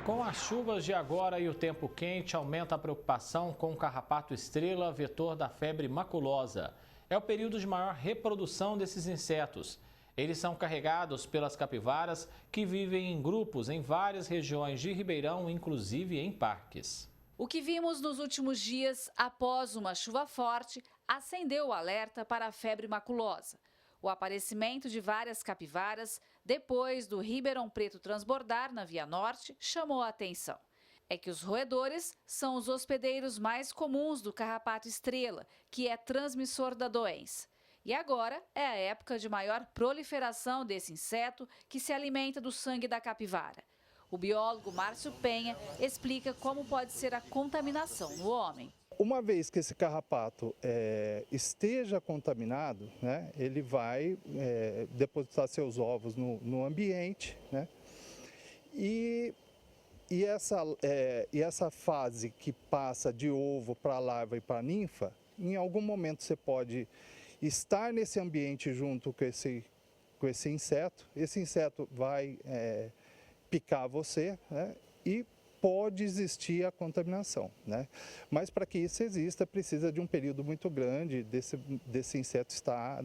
Com as chuvas de agora e o tempo quente, aumenta a preocupação com o carrapato estrela, vetor da febre maculosa. É o período de maior reprodução desses insetos. Eles são carregados pelas capivaras que vivem em grupos em várias regiões de Ribeirão, inclusive em parques. O que vimos nos últimos dias, após uma chuva forte, acendeu o alerta para a febre maculosa. O aparecimento de várias capivaras, depois do Ribeirão Preto transbordar na Via Norte, chamou a atenção. É que os roedores são os hospedeiros mais comuns do carrapato estrela, que é transmissor da doença. E agora é a época de maior proliferação desse inseto que se alimenta do sangue da capivara. O biólogo Márcio Penha explica como pode ser a contaminação no homem. Uma vez que esse carrapato esteja contaminado, né, ele vai depositar seus ovos no ambiente, né, e essa fase que passa de ovo para larva e para ninfa, em algum momento você pode estar nesse ambiente junto com esse inseto. Esse inseto vai picar você, né, e pode existir a contaminação, né? Mas para que isso exista, precisa de um período muito grande desse inseto estar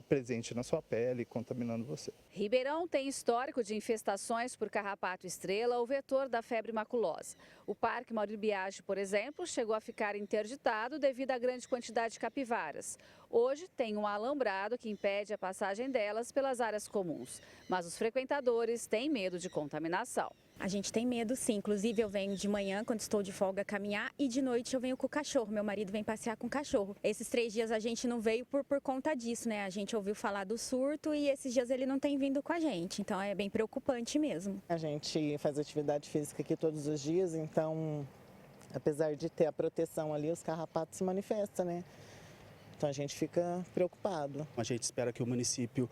presente na sua pele, contaminando você. Ribeirão tem histórico de infestações por carrapato estrela, o vetor da febre maculosa. O Parque Maurílio Biagi, por exemplo, chegou a ficar interditado devido à grande quantidade de capivaras. Hoje tem um alambrado que impede a passagem delas pelas áreas comuns, mas os frequentadores têm medo de contaminação. A gente tem medo, sim. Inclusive, eu venho de manhã, quando estou de folga, caminhar, e de noite eu venho com o cachorro. Meu marido vem passear com o cachorro. Esses 3 dias a gente não veio por conta disso, né? A gente ouviu falar do surto e esses dias ele não tem vindo com a gente. Então, é bem preocupante mesmo. A gente faz atividade física aqui todos os dias, então, apesar de ter a proteção ali, os carrapatos se manifestam, né? Então a gente fica preocupado. A gente espera que o município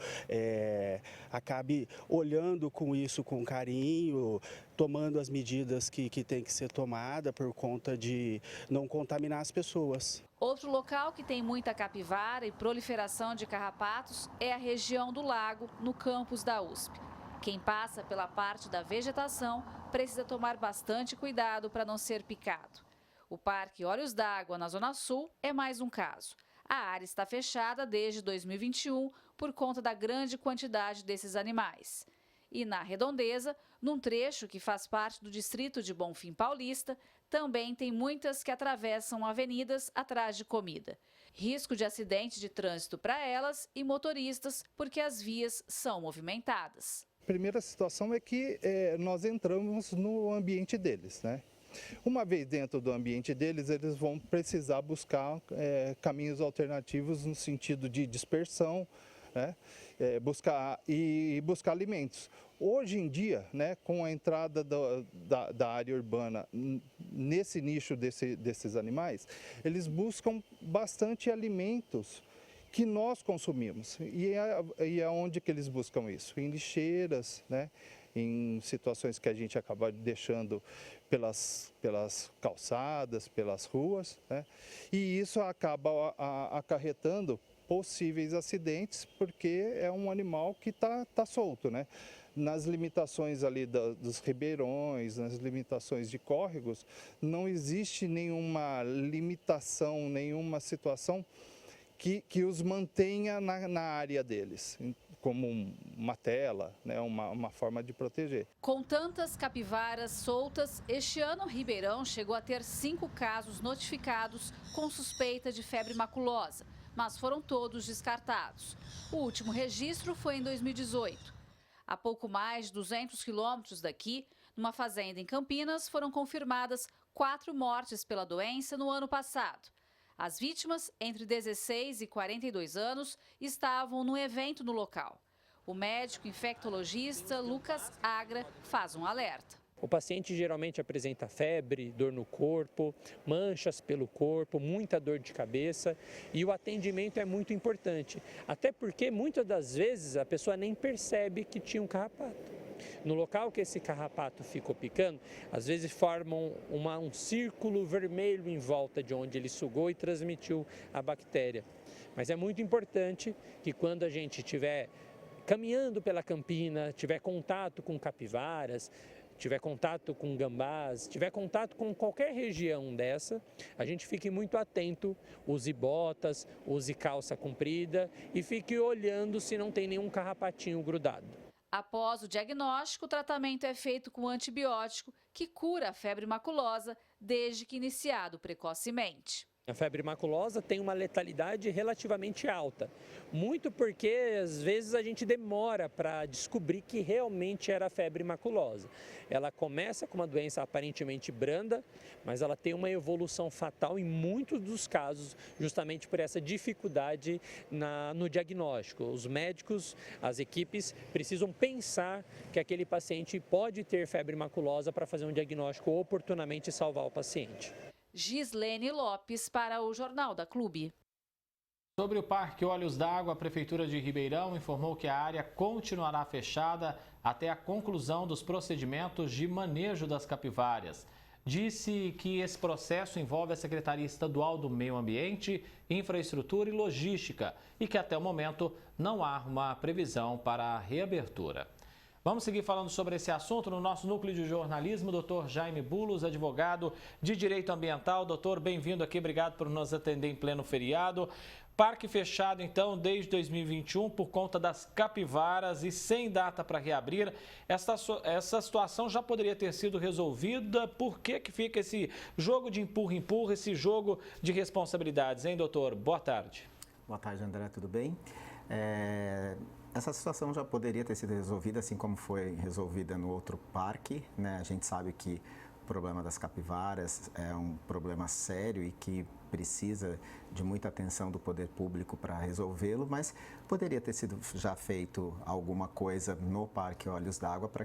acabe olhando com isso com carinho, tomando as medidas que tem que ser tomada por conta de não contaminar as pessoas. Outro local que tem muita capivara e proliferação de carrapatos é a região do lago, no campus da USP. Quem passa pela parte da vegetação precisa tomar bastante cuidado para não ser picado. O Parque Olhos d'Água, na Zona Sul, é mais um caso. A área está fechada desde 2021 por conta da grande quantidade desses animais. E na Redondeza, num trecho que faz parte do distrito de Bonfim Paulista, também tem muitas que atravessam avenidas atrás de comida. Risco de acidente de trânsito para elas e motoristas, porque as vias são movimentadas. A primeira situação é que nós entramos no ambiente deles, né? Uma vez dentro do ambiente deles, eles vão precisar buscar caminhos alternativos no sentido de dispersão, né? buscar alimentos. Hoje em dia, né, com a entrada da área urbana nesse nicho desses animais, eles buscam bastante alimentos que nós consumimos. E é onde que eles buscam isso? Em lixeiras, né? Em situações que a gente acaba deixando pelas calçadas, pelas ruas, né? E isso acaba acarretando possíveis acidentes, porque é um animal que tá solto, né? Nas limitações ali dos ribeirões, nas limitações de córregos, não existe nenhuma limitação, nenhuma situação que os mantenha na área deles, como uma tela, né, uma forma de proteger. Com tantas capivaras soltas, este ano Ribeirão chegou a ter 5 casos notificados com suspeita de febre maculosa, mas foram todos descartados. O último registro foi em 2018. A pouco mais de 200 quilômetros daqui, numa fazenda em Campinas, foram confirmadas 4 mortes pela doença no ano passado. As vítimas, entre 16 e 42 anos, estavam no evento no local. O médico infectologista Lucas Agra faz um alerta. O paciente geralmente apresenta febre, dor no corpo, manchas pelo corpo, muita dor de cabeça, e o atendimento é muito importante, até porque muitas das vezes a pessoa nem percebe que tinha um carrapato. No local que esse carrapato ficou picando, às vezes formam um círculo vermelho em volta de onde ele sugou e transmitiu a bactéria. Mas é muito importante que quando a gente estiver caminhando pela campina, tiver contato com capivaras, tiver contato com gambás, tiver contato com qualquer região dessa, a gente fique muito atento, use botas, use calça comprida e fique olhando se não tem nenhum carrapatinho grudado. Após o diagnóstico, o tratamento é feito com antibiótico que cura a febre maculosa desde que iniciado precocemente. A febre maculosa tem uma letalidade relativamente alta, muito porque às vezes a gente demora para descobrir que realmente era febre maculosa. Ela começa com uma doença aparentemente branda, mas ela tem uma evolução fatal em muitos dos casos, justamente por essa dificuldade no diagnóstico. Os médicos, as equipes precisam pensar que aquele paciente pode ter febre maculosa para fazer um diagnóstico oportunamente e salvar o paciente. Gislene Lopes para o Jornal da Clube. Sobre o Parque Olhos d'Água, a Prefeitura de Ribeirão informou que a área continuará fechada até a conclusão dos procedimentos de manejo das capivárias. Disse que esse processo envolve a Secretaria Estadual do Meio Ambiente, Infraestrutura e Logística e que até o momento não há uma previsão para a reabertura. Vamos seguir falando sobre esse assunto no nosso núcleo de jornalismo, Dr. Jaime Bulos, advogado de Direito Ambiental. Doutor, bem-vindo aqui, obrigado por nos atender em pleno feriado. Parque fechado, então, desde 2021 por conta das capivaras e sem data para reabrir. Essa situação já poderia ter sido resolvida. Por que fica esse jogo de empurra-empurra, esse jogo de responsabilidades, hein, doutor? Boa tarde. Boa tarde, André, tudo bem? Essa situação já poderia ter sido resolvida, assim como foi resolvida no outro parque, né? A gente sabe que o problema das capivaras é um problema sério e que precisa de muita atenção do poder público para resolvê-lo, mas poderia ter sido já feito alguma coisa no Parque Olhos d'Água para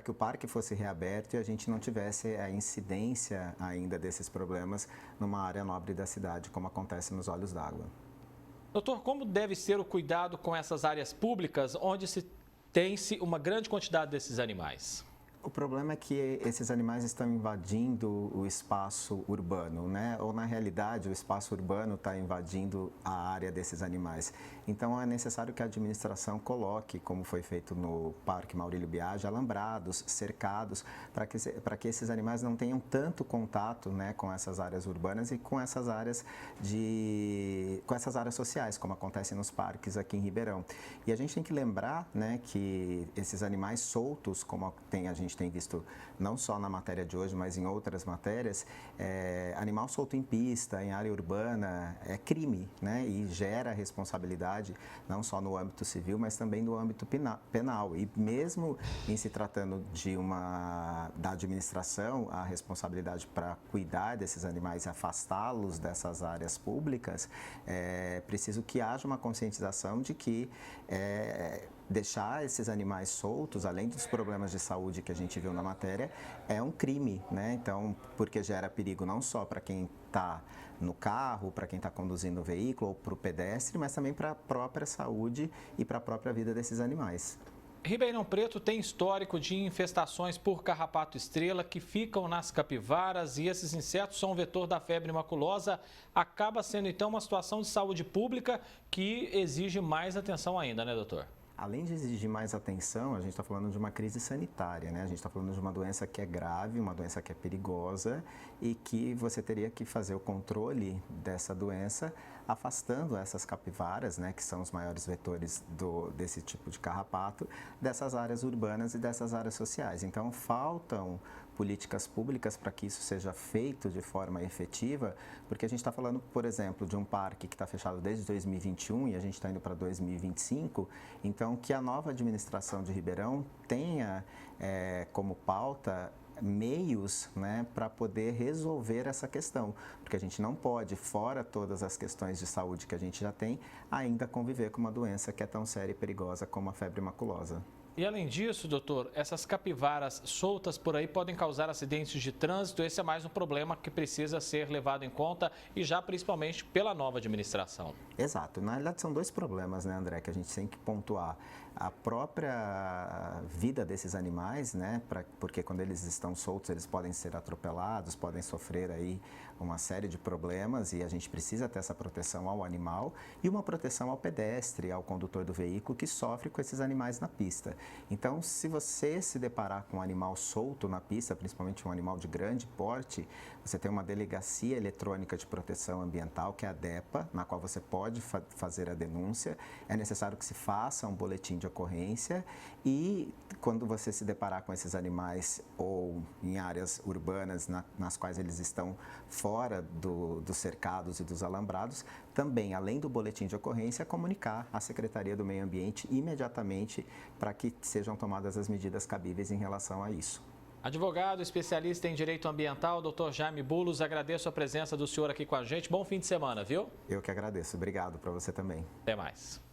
que o parque fosse reaberto e a gente não tivesse a incidência ainda desses problemas numa área nobre da cidade, como acontece nos Olhos d'Água. Doutor, como deve ser o cuidado com essas áreas públicas onde tem-se uma grande quantidade desses animais? O problema é que esses animais estão invadindo o espaço urbano, né? Ou, na realidade, o espaço urbano está invadindo a área desses animais. Então, é necessário que a administração coloque, como foi feito no Parque Maurílio Biagi, alambrados, cercados, para que esses animais não tenham tanto contato, né, com essas áreas urbanas e com essas áreas sociais, como acontece nos parques aqui em Ribeirão. E a gente tem que lembrar, né, que esses animais soltos, como a gente tem visto não só na matéria de hoje, mas em outras matérias, animal solto em pista, em área urbana, é crime, né? E gera responsabilidade não só no âmbito civil, mas também no âmbito penal. E mesmo em se tratando da administração, a responsabilidade para cuidar desses animais e afastá-los dessas áreas públicas, é preciso que haja uma conscientização de que deixar esses animais soltos, além dos problemas de saúde que a gente viu na matéria, é um crime, né? Então, porque gera perigo não só para quem está no carro, para quem está conduzindo o veículo ou para o pedestre, mas também para a própria saúde e para a própria vida desses animais. Ribeirão Preto tem histórico de infestações por carrapato estrela que ficam nas capivaras e esses insetos são um vetor da febre maculosa. Acaba sendo, então, uma situação de saúde pública que exige mais atenção ainda, né, doutor? Além de exigir mais atenção, a gente está falando de uma crise sanitária, né? A gente está falando de uma doença que é grave, uma doença que é perigosa e que você teria que fazer o controle dessa doença afastando essas capivaras, né, que são os maiores vetores desse tipo de carrapato, dessas áreas urbanas e dessas áreas sociais. Então, faltam políticas públicas para que isso seja feito de forma efetiva, porque a gente está falando, por exemplo, de um parque que está fechado desde 2021 e a gente está indo para 2025, então que a nova administração de Ribeirão tenha como pauta meios, né, para poder resolver essa questão, porque a gente não pode, fora todas as questões de saúde que a gente já tem, ainda conviver com uma doença que é tão séria e perigosa como a febre maculosa. E além disso, doutor, essas capivaras soltas por aí podem causar acidentes de trânsito. Esse é mais um problema que precisa ser levado em conta e já principalmente pela nova administração. Exato. Na realidade, são dois problemas, né, André, que a gente tem que pontuar. a própria vida desses animais, né? Porque quando eles estão soltos, eles podem ser atropelados, podem sofrer aí uma série de problemas e a gente precisa ter essa proteção ao animal e uma proteção ao pedestre, ao condutor do veículo que sofre com esses animais na pista. Então, se você se deparar com um animal solto na pista, principalmente um animal de grande porte, você tem uma delegacia eletrônica de proteção ambiental, que é a DEPA, na qual você pode fazer a denúncia. É necessário que se faça um boletim de ocorrência e quando você se deparar com esses animais ou em áreas urbanas nas quais eles estão fora dos cercados e dos alambrados, também, além do boletim de ocorrência, comunicar à Secretaria do Meio Ambiente imediatamente para que sejam tomadas as medidas cabíveis em relação a isso. Advogado, especialista em direito ambiental, Dr. Jaime Bulos, agradeço a presença do senhor aqui com a gente. Bom fim de semana, viu? Eu que agradeço. Obrigado para você também. Até mais.